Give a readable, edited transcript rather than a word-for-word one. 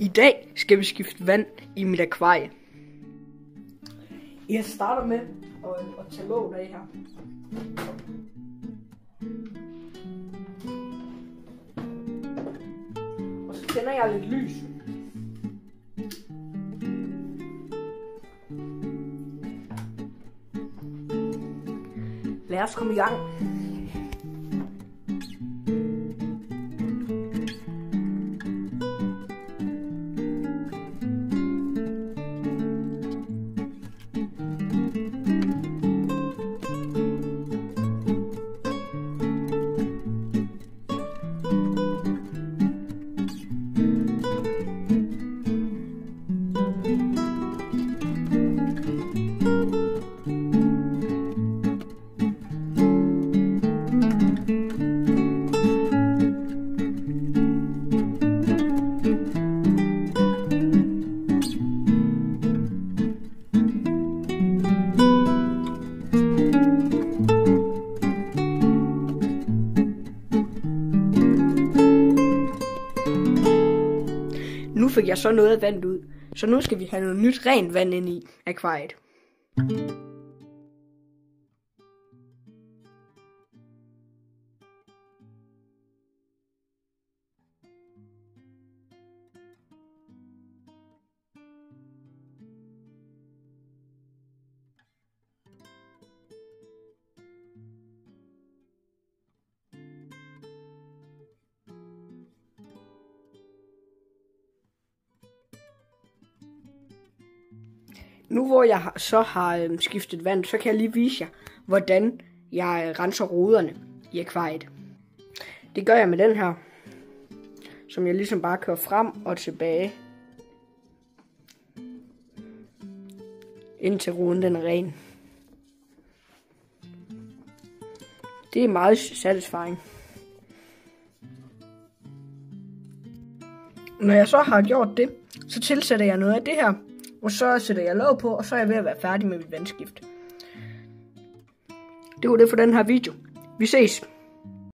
I dag skal vi skifte vand i mit akvarie. Jeg starter med at tage låget af her. Og så tænder jeg lidt lys. Lad os komme i gang. Nu fik jeg så noget af vandet ud, så nu skal vi have noget nyt rent vand ind i akvariet. Nu hvor jeg så har skiftet vand, så kan jeg lige vise jer, hvordan jeg renser roderne i akvariet. Det gør jeg med den her, som jeg ligesom bare kører frem og tilbage, indtil roden den er ren. Det er meget satisfying. Når jeg så har gjort det, så tilsætter jeg noget af det her. Og så sætter jeg låg på, og så er jeg ved at være færdig med mit vandskift. Det var det for den her video. Vi ses!